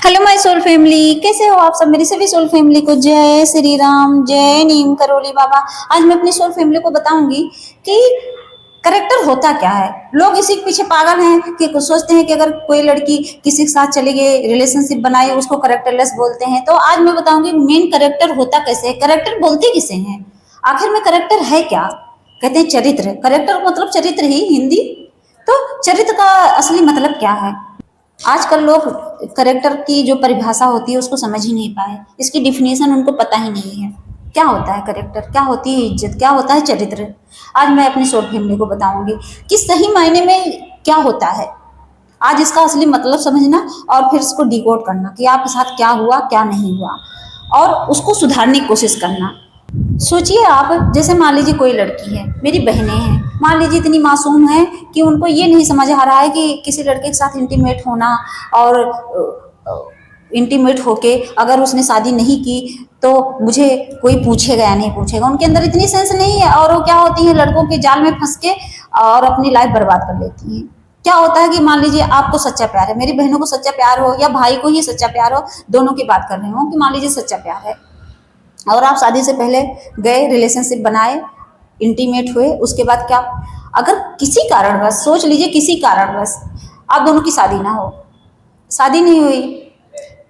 Hello my soul family, कैसे हो आप सब। मेरी सभी सोल फैमिली को जय श्री राम, जय नीम करोली बाबा। आज मैं अपनी सोल फैमिली को बताऊंगी कि करेक्टर होता क्या है। लोग इसी के पीछे पागल हैं कि कुछ सोचते हैं कि अगर कोई लड़की किसी के साथ चली गई, रिलेशनशिप बनाई, उसको करेक्टरलेस बोलते हैं। तो आज मैं बताऊंगी मेन करेक्टर होता कैसे है, करेक्टर बोलते किसे हैं, आखिर में करेक्टर है क्या। कहते हैं चरित्र, करेक्टर मतलब चरित्र ही हिंदी। तो चरित्र का असली मतलब क्या है। आजकल लोग करेक्टर की जो परिभाषा होती है उसको समझ ही नहीं पाए, इसकी डिफिनेशन उनको पता ही नहीं है। क्या होता है करेक्टर, क्या होती है इज्जत, क्या होता है चरित्र। आज मैं अपनी शॉर्ट फैमिली को बताऊंगी कि सही मायने में क्या होता है। आज इसका असली मतलब समझना और फिर इसको डिकोड करना कि आपके साथ क्या हुआ क्या नहीं हुआ और उसको सुधारने की कोशिश करना। सोचिए आप, जैसे मान लीजिए कोई लड़की है, मेरी बहनें हैं, मान लीजिए इतनी मासूम है कि उनको ये नहीं समझ आ रहा है कि किसी लड़के के साथ इंटीमेट होना और इंटीमेट होके अगर उसने शादी नहीं की तो मुझे कोई पूछेगा या नहीं पूछेगा। उनके अंदर इतनी सेंस नहीं है और वो क्या होती है, लड़कों के जाल में फंस के और अपनी लाइफ बर्बाद कर लेती हैं। क्या होता है कि मान लीजिए आपको सच्चा प्यार है, मेरी बहनों को सच्चा प्यार हो या भाई को ही सच्चा प्यार हो, दोनों की बात कर रहे हो कि मान लीजिए सच्चा प्यार है और आप शादी से पहले गए, रिलेशनशिप बनाए, इंटीमेट हुए, उसके बाद क्या, अगर किसी कारणवश, सोच लीजिए किसी कारणवश आप दोनों की शादी ना हो, शादी नहीं हुई,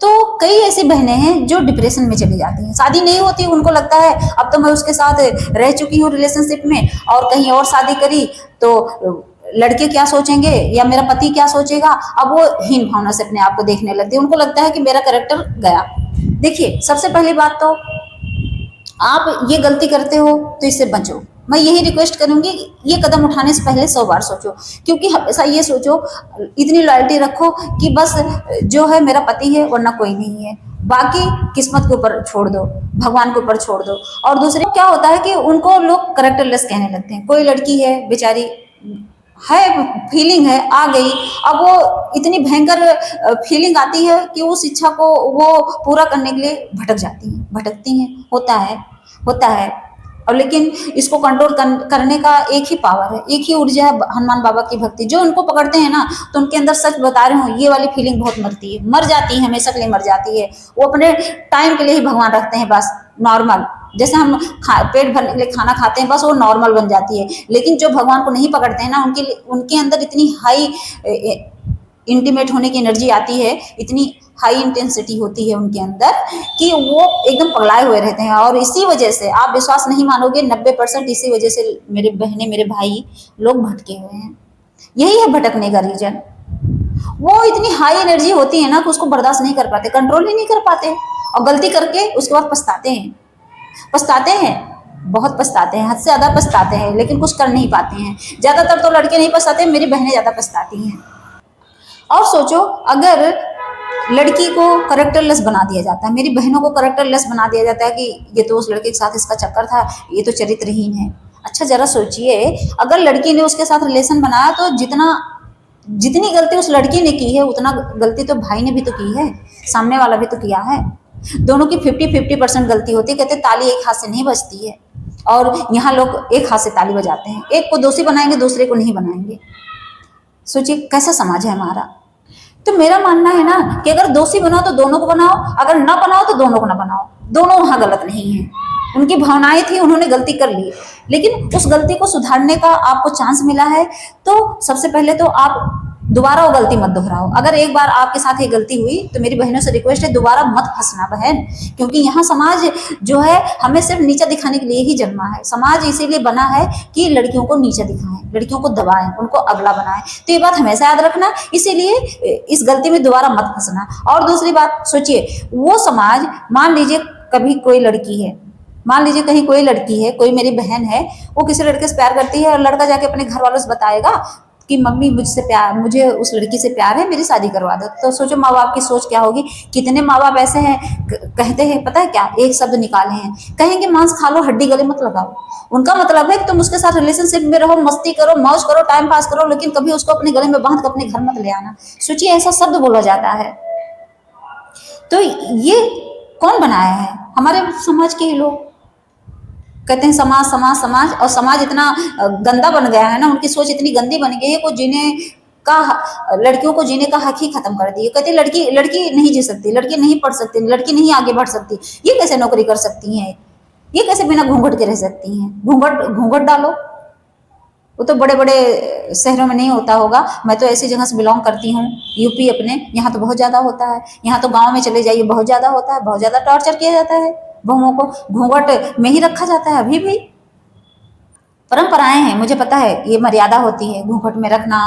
तो कई ऐसी बहनें हैं जो डिप्रेशन में चली जाती हैं। शादी नहीं होती, उनको लगता है अब तो मैं उसके साथ रह चुकी हूँ रिलेशनशिप में और कहीं और शादी करी तो लड़के क्या सोचेंगे या मेरा पति क्या सोचेगा। अब वो हीन भावना से अपने आप को देखने लगती है, उनको लगता है कि मेरा करेक्टर गया। देखिए, सबसे पहली बात तो आप ये गलती करते हो तो इससे बचो। मैं यही रिक्वेस्ट करूंगी, ये कदम उठाने से पहले 100 बार सोचो, क्योंकि हमेशा ये सोचो, इतनी लॉयल्टी रखो कि बस जो है मेरा पति है वरना कोई नहीं है, बाकी किस्मत के ऊपर छोड़ दो, भगवान के ऊपर छोड़ दो। और दूसरे क्या होता है कि उनको लोग करेक्टरलेस कहने लगते हैं। कोई लड़की है बेचारी, है फीलिंग है आ गई, अब वो इतनी भयंकर फीलिंग आती है कि उस इच्छा को वो पूरा करने के लिए भटक जाती हैं, भटकती हैं। होता है। और लेकिन इसको कंट्रोल करने का एक ही पावर है, एक ही ऊर्जा है, हनुमान बाबा की भक्ति। जो उनको पकड़ते हैं ना, तो उनके अंदर, सच बता रहे हूँ, ये वाली फीलिंग बहुत मरती है, मर जाती है, हमेशा के लिए मर जाती है। वो अपने टाइम के लिए ही भगवान रखते हैं, बस नॉर्मल। जैसे हम पेट भरने के लिए खाना खाते हैं, बस वो नॉर्मल बन जाती है। लेकिन जो भगवान को नहीं पकड़ते हैं ना, उनके अंदर इतनी हाई इंटीमेट होने की एनर्जी आती है, इतनी हाई इंटेंसिटी होती है उनके अंदर कि वो एकदम पगलाए हुए रहते हैं। और इसी वजह से आप विश्वास नहीं मानोगे, 90% इसी वजह से मेरे बहनें, मेरे भाई लोग भटके हुए हैं। यही है भटकने का रीजन। वो इतनी हाई एनर्जी होती है ना कि उसको बर्दाश्त नहीं कर पाते, कंट्रोल ही नहीं कर पाते, और गलती करके उसके बाद पछताते हैं, बहुत पछताते हैं, हद से ज्यादा पछताते हैं, लेकिन कुछ कर नहीं पाते हैं। ज्यादातर तो लड़के नहीं पछताते, मेरी बहनें ज्यादा पछताती हैं। और सोचो, अगर लड़की को करेक्टरलेस बना दिया जाता है, मेरी बहनों को करेक्टरलेस बना दिया जाता है कि ये तो उस लड़के के साथ इसका चक्कर था, ये तो चरित्रहीन है। अच्छा जरा सोचिए, अगर लड़की ने उसके साथ रिलेशन बनाया तो जितनी गलती उस लड़की ने की है उतना गलती तो भाई ने भी तो की है, सामने वाला भी तो किया है। दोनों की 50-50% गलती होती है। कहते ताली एक हाथ से नहीं बजती है, और यहाँ लोग एक हाथ से ताली बजाते हैं, एक को दोषी बनाएंगे, दूसरे को नहीं बनाएंगे। सोचिए कैसा समाज है हमारा। तो मेरा मानना है ना कि अगर दोषी बनाओ तो दोनों को बनाओ, अगर ना बनाओ तो दोनों को ना बनाओ। दोनों वहां गलत नहीं है, उनकी भावनाएं थी, उन्होंने गलती कर ली, लेकिन उस गलती को सुधारने का आपको चांस मिला है। तो सबसे पहले तो आप दोबारा वो गलती मत दोहराओ। अगर एक बार आपके साथ ये गलती हुई तो मेरी बहनों से रिक्वेस्ट है, दोबारा मत फंसना बहन, क्योंकि यहाँ समाज जो है हमें सिर्फ नीचा दिखाने के लिए ही जन्मा है। समाज इसीलिए बना है कि लड़कियों को नीचा दिखाएं, लड़कियों को दबाएं, उनको अगला बनाएं। तो ये बात हमेशा याद रखना, इसीलिए इस गलती में दोबारा मत फंसना। और दूसरी बात, सोचिए वो समाज, मान लीजिए कभी कोई लड़की है, मान लीजिए कहीं कोई लड़की है, कोई मेरी बहन है, वो किसी लड़के से प्यार करती है और लड़का जाके अपने घर वालों से बताएगा कि मम्मी मुझे उस लड़की से प्यार है, मेरी शादी करवा दो। तो सोचो माँ बाप की सोच क्या होगी। कितने माँ बाप ऐसे हैं, कहते हैं पता है क्या, एक शब्द निकाले हैं, कहेंगे मांस खा लो, हड्डी गले मत लगाओ। उनका मतलब है कि तुम उसके साथ रिलेशनशिप में रहो, मस्ती करो, मौज करो, टाइम पास करो, लेकिन कभी उसको अपने गले में बांध कर अपने घर मत ले आना। सोचिए ऐसा शब्द बोला जाता है। तो ये कौन बनाया है? हमारे समाज के ही लोग। कहते हैं समाज समाज समाज, और समाज इतना गंदा बन गया है ना, उनकी सोच इतनी गंदी बन गई है कि जिन्हें लड़कियों को जीने का हक ही खत्म कर दिए। कहते लड़की लड़की नहीं जी सकती, लड़की नहीं पढ़ सकती, लड़की नहीं आगे बढ़ सकती, ये कैसे नौकरी कर सकती हैं, ये कैसे बिना घूंघट के रह सकती हैं। घूंघट घूंघट डालो, वो तो बड़े बड़े शहरों में नहीं होता होगा, मैं तो ऐसी जगह से बिलोंग करती हूँ, यूपी अपने, यहाँ तो बहुत ज्यादा होता है। यहाँ तो गांव में चले जाइए बहुत ज्यादा होता है, बहुत ज्यादा टॉर्चर किया जाता है बहुओं को, घूंघट में ही रखा जाता है। अभी भी परंपराएं हैं, मुझे पता है ये मर्यादा होती है घूंघट में रखना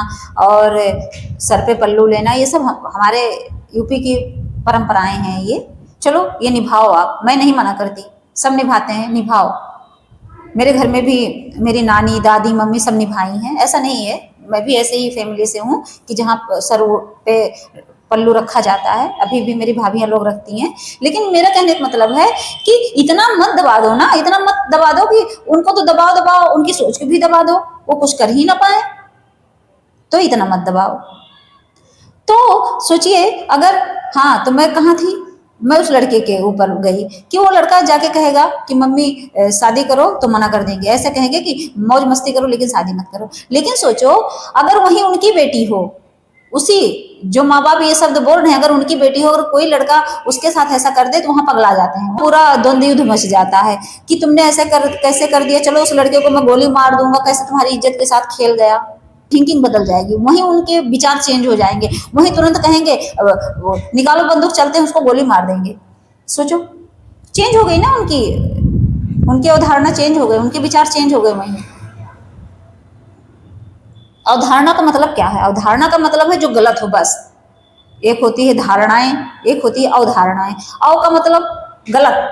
और सर पे पल्लू लेना, ये सब हमारे यूपी की परंपराएं हैं। ये चलो ये निभाओ आप, मैं नहीं मना करती, सब निभाते हैं, निभाओ। मेरे घर में भी मेरी नानी दादी मम्मी सब निभाई हैं, ऐसा नहीं है। मैं भी ऐसे ही फैमिली से हूँ कि जहाँ सर पे पल्लू रखा जाता है, अभी भी मेरी भाभियाँ लोग रखती हैं। लेकिन मेरा कहने का मतलब है कि इतना मत दबा दो ना, इतना मत दबा दो कि उनको तो दबाओ दबाओ, उनकी सोच को भी दबा दो, वो कुछ कर ही ना पाए, तो इतना मत दबाओ। तो सोचिए अगर, हाँ तो मैं कहाँ थी, मैं उस लड़के के ऊपर गई कि वो लड़का जाके कहेगा कि मम्मी शादी करो तो मना कर देंगे, ऐसे कहेंगे कि मौज मस्ती करो लेकिन शादी मत करो। लेकिन सोचो अगर वही उनकी बेटी हो, उसी जो माँ बाप ये शब्द बोल रहे हैं, अगर उनकी बेटी हो, अगर कोई लड़का उसके साथ ऐसा कर दे तो वहां पगला जाते हैं, पूरा द्वंद्व युद्ध मच जाता है कि तुमने ऐसे कैसे कर दिया, चलो उस लड़के को मैं गोली मार दूंगा, कैसे तुम्हारी इज्जत के साथ खेल गया। थिंकिंग बदल जाएगी, वहीं उनके विचार चेंज हो जाएंगे, वहीं तुरंत कहेंगे निकालो बंदूक चलते हैं उसको गोली मार देंगे। सोचो चेंज हो गई ना उनकी अवधारणा चेंज हो गई, उनके विचार चेंज हो गए। वहीं अवधारणा का मतलब क्या है, अवधारणा का मतलब है जो गलत हो, बस। एक होती है धारणाएं, एक होती है अवधारणाएं। अव का मतलब गलत,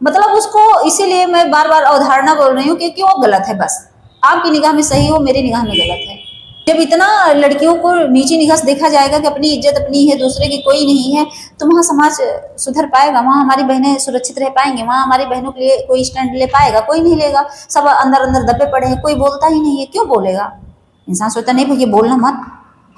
मतलब उसको, इसीलिए मैं बार बार अवधारणा बोल रही हूँ क्योंकि वो गलत है, बस। आपकी निगाह में सही हो, मेरी निगाह में गलत है। जब इतना लड़कियों को नीची निगाह से देखा जाएगा कि अपनी इज्जत अपनी है, दूसरे की कोई नहीं है, तो वहाँ समाज सुधर पाएगा, वहाँ हमारी बहनें सुरक्षित रह पाएंगे, वहाँ हमारी बहनों के लिए कोई स्टैंड ले पाएगा? कोई नहीं लेगा। सब अंदर अंदर दबे पड़े हैं, कोई बोलता ही नहीं है। क्यों बोलेगा? इंसान सोचता नहीं भैया बोलना मत।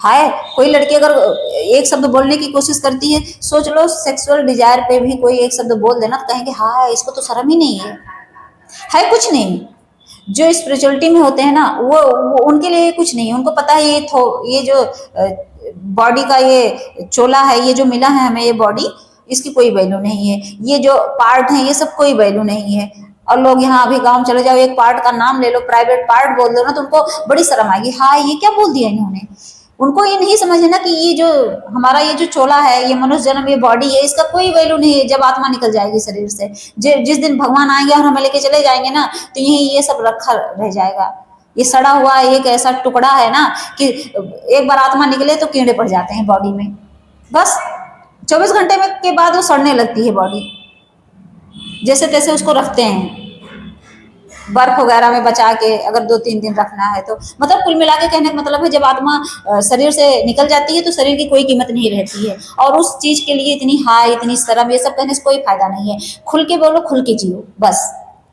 हाय, कोई लड़की अगर एक शब्द बोलने की कोशिश करती है, सोच लो सेक्सुअल डिजायर पे भी कोई एक शब्द बोल देना तो कहेंगे हाय इसको तो शर्म ही नहीं है कुछ नहीं। जो स्पिरिचुअलिटी में होते हैं ना, वो उनके लिए कुछ नहीं है, उनको पता है ये जो बॉडी का ये चोला है, ये जो मिला है हमें, ये बॉडी, इसकी कोई वैल्यू नहीं है, ये जो पार्ट है ये सब कोई वैल्यू नहीं है। और लोग यहाँ अभी गांव चले जाओ, एक पार्ट का नाम ले लो, प्राइवेट पार्ट बोल दो ना, तो उनको बड़ी शर्म आएगी, हाँ ये क्या बोल दिया इन्होंने। उनको ये नहीं समझ है ना कि ये जो हमारा ये जो चोला है, ये मनुष्य जन्म, ये बॉडी है, इसका कोई वैल्यू नहीं है। जब आत्मा निकल जाएगी शरीर से, जिस दिन भगवान आएंगे और हमें लेके चले जाएंगे ना, तो यही ये सब रखा रह जाएगा। ये सड़ा हुआ एक ऐसा टुकड़ा है ना कि एक बार आत्मा निकले तो कीड़े पड़ जाते हैं बॉडी में, बस 24 घंटे में के बाद वो सड़ने लगती है बॉडी। जैसे तैसे उसको रखते हैं बर्फ वगैरह में बचा के, अगर 2-3 दिन रखना है तो। मतलब कुल मिला के कहने का मतलब है जब आत्मा शरीर से निकल जाती है तो शरीर की कोई कीमत नहीं रहती है। और उस चीज के लिए इतनी हाय, इतनी शर्म, ये सब कहने से कोई फायदा नहीं है। खुल के बोलो, खुल के जियो, बस।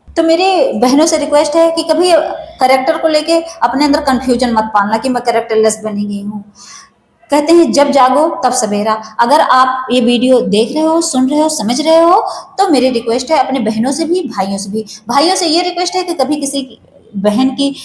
तो मेरी बहनों से रिक्वेस्ट है कि कभी करेक्टर को लेके अपने अंदर कंफ्यूजन मत पालना कि मैं करेक्टरलेस बनी गई हूँ। कहते हैं जब जागो तब सवेरा। अगर आप ये वीडियो देख रहे हो, सुन रहे हो, समझ रहे हो, तो मेरी रिक्वेस्ट है अपने बहनों से भी, भाइयों से भी। भाइयों से ये रिक्वेस्ट है कि कभी किसी बहन की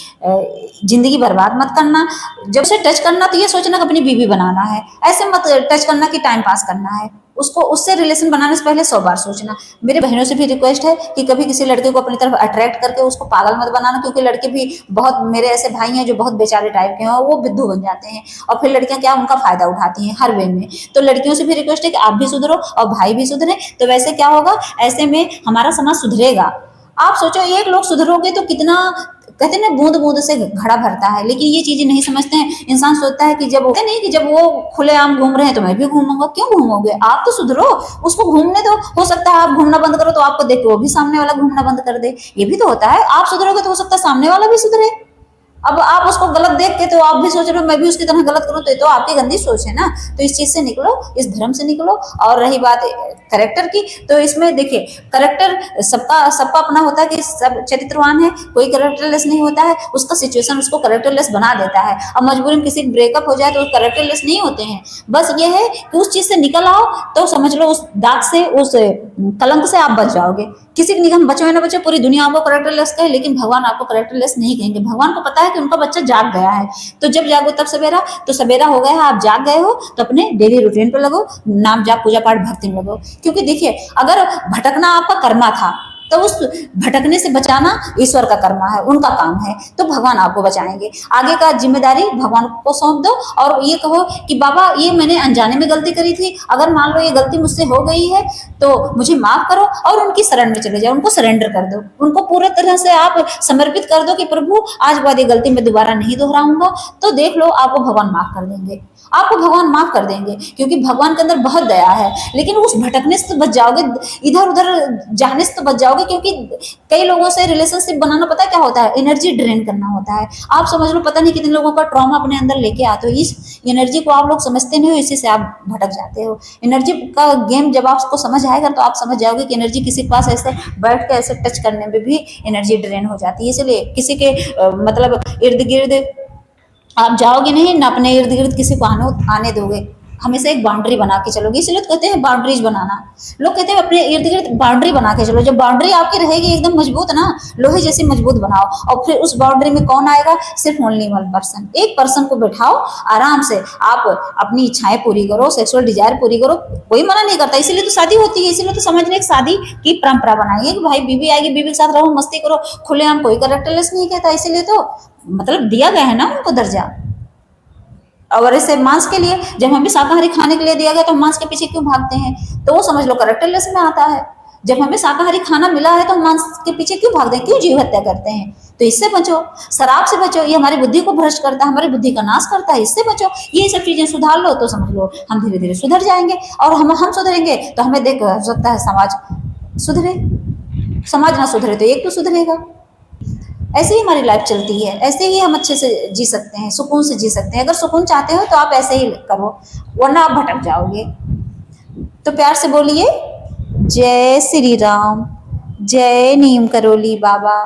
जिंदगी बर्बाद मत करना। जब से टच करना तो ये सोचना कि अपनी बीवी बनाना है, ऐसे मत टच करना कि टाइम पास करना है। उसको, उससे रिलेशन बनाने से पहले 100 बार सोचना। मेरे बहनों से भी रिक्वेस्ट है कि कभी किसी लड़के को अपनी तरफ अट्रैक्ट करके उसको पागल मत बनाना, क्योंकि लड़के भी बहुत, मेरे ऐसे भाई हैं जो बहुत बेचारे टाइप के हैं, वो बिद्धू बन जाते हैं और फिर लड़कियां क्या उनका फायदा उठाती हैं हर वे में। तो लड़कियों से भी रिक्वेस्ट है कि आप भी सुधरो और भाई भी सुधरे, तो वैसे क्या होगा, ऐसे में हमारा समाज सुधरेगा। आप सोचो एक लोग सुधरोगे तो कितना, कहते हैं ना बूंद बूंद से घड़ा भरता है। लेकिन ये चीजें नहीं समझते हैं। इंसान सोचता है कि जब नहीं, कि जब वो खुलेआम घूम रहे हैं तो मैं भी घूमूंगा। क्यों घूमोगे? आप तो सुधरो, उसको घूमने दो। हो सकता है आप घूमना बंद करो तो आपको देख के वो भी सामने वाला घूमना बंद कर दे, ये भी तो होता है। आप सुधरोगे तो हो सकता है सामने वाला भी सुधरे। अब आप उसको गलत देख के तो आप भी सोच रहे हो मैं भी उसकी तरह गलत करूं, तो ये तो आपकी गंदी सोच है ना। तो इस चीज से निकलो, इस भ्रम से निकलो। और रही बात करेक्टर की, तो इसमें देखिए करेक्टर सबका अपना होता है कि सब चरित्रवान है, कोई करेक्टरलेस नहीं होता है। उसका सिचुएशन उसको करेक्टरलेस बना देता है। अब मजबूरी में किसी ब्रेकअप हो जाए तो करेक्टरलेस नहीं होते हैं। बस ये है कि उस चीज से निकल आओ तो समझ लो उस दाग से, उस कलंक से आप बच जाओगे। किसी की निगम बचे ना बचे, पूरी दुनिया आपको करेक्टरलेस कहे, लेकिन भगवान आपको करेक्टरलेस नहीं कहेंगे। भगवान को पता है कि उनका बच्चा जाग गया है। तो जब जागो तब सवेरा, तो सवेरा हो गया है, आप जाग गए हो तो अपने डेली रूटीन पे लगो, नाम जाप पूजा पाठ भक्ति में लगो। क्योंकि देखिए अगर भटकना आपका कर्मा था तो उस भटकने से बचाना ईश्वर का कर्मा है, उनका काम है, तो भगवान आपको बचाएंगे। आगे का जिम्मेदारी भगवान को सौंप दो और ये कहो कि बाबा ये मैंने अनजाने में गलती करी थी, अगर मान लो ये गलती मुझसे हो गई है तो मुझे माफ करो, और उनकी शरण में चले जाओ, उनको सरेंडर कर दो, उनको पूरी तरह से आप समर्पित कर दो कि प्रभु आज बाद ये गलती मैं दोबारा नहीं दोहराऊंगा। तो देख लो आपको भगवान माफ कर देंगे, आपको भगवान माफ कर देंगे, क्योंकि भगवान के अंदर बहुत दया है। लेकिन उस भटकने से तो बच जाओगे, इधर उधर जाने से तो बच जाओगे, क्योंकि कई लोगों से रिलेशनशिप बनाना पता है क्या होता है, एनर्जी ड्रेन करना होता है। आप समझ लो पता नहीं कितने लोगों का ट्रॉमा अपने अंदर लेके आते हो, इस एनर्जी को आप लोग समझते नहीं हो, इसी से आप भटक जाते हो। एनर्जी का गेम जब आपको समझ आएगा तो आप समझ जाओगे कि एनर्जी किसी के पास ऐसे बैठ के ऐसे टच करने में भी एनर्जी ड्रेन हो जाती है। इसलिए किसी के मतलब इर्द गिर्द आप जाओगे नहीं ना, अपने इर्द गिर्द किसी को आने दोगे, हमेशा एक बाउंड्री बना के चलोगे। इसलिए तो कहते हैं बाउंड्रीज बनाना, लोग कहते हैं अपने इर्द गिर्द बाउंड्री बना के चलो। जब बाउंड्री आपकी रहेगी एकदम मजबूत ना, लोहे जैसी मजबूत बनाओ, और फिर उस बाउंड्री में कौन आएगा, सिर्फ ओनली वन पर्सन, एक पर्सन को बैठाओ, आराम से आप अपनी इच्छाएं पूरी करो, सेक्सुअल डिजायर पूरी करो, कोई मना नहीं करता। इसीलिए तो शादी होती है, इसीलिए तो समाज ने एक शादी की परंपरा बनाई है कि भाई बीवी आएगी, बीवी के साथ रहो, मस्ती करो, खुलेआम, कोई कैरेक्टरलेस नहीं कहता। इसीलिए तो मतलब दिया गया है ना उनको दर्जा। और ऐसे मांस के लिए, जब हमें शाकाहारी खाने के लिए दिया गया तो मांस के पीछे क्यों भागते हैं, तो वो समझ लो कैरेक्टरलेस में आता है। जब हमें शाकाहारी खाना मिला है तो मांस के पीछे क्यों भागते हैं, क्यों जीव हत्या करते हैं। तो इससे बचो, शराब से बचो, ये हमारी बुद्धि को भ्रष्ट करता है, हमारी बुद्धि का नाश करता है, इससे बचो। ये सब चीजें सुधार लो तो समझ लो हम धीरे धीरे सुधर जाएंगे, और हम सुधरेंगे तो हमें देख सकता है समाज सुधरे, समाज ना सुधरे तो एक तो सुधरेगा। ऐसे ही हमारी लाइफ चलती है, ऐसे ही हम अच्छे से जी सकते हैं, सुकून से जी सकते हैं। अगर सुकून चाहते हो तो आप ऐसे ही करो, वरना आप भटक जाओगे। तो प्यार से बोलिए जय श्री राम, जय नीम करोली बाबा।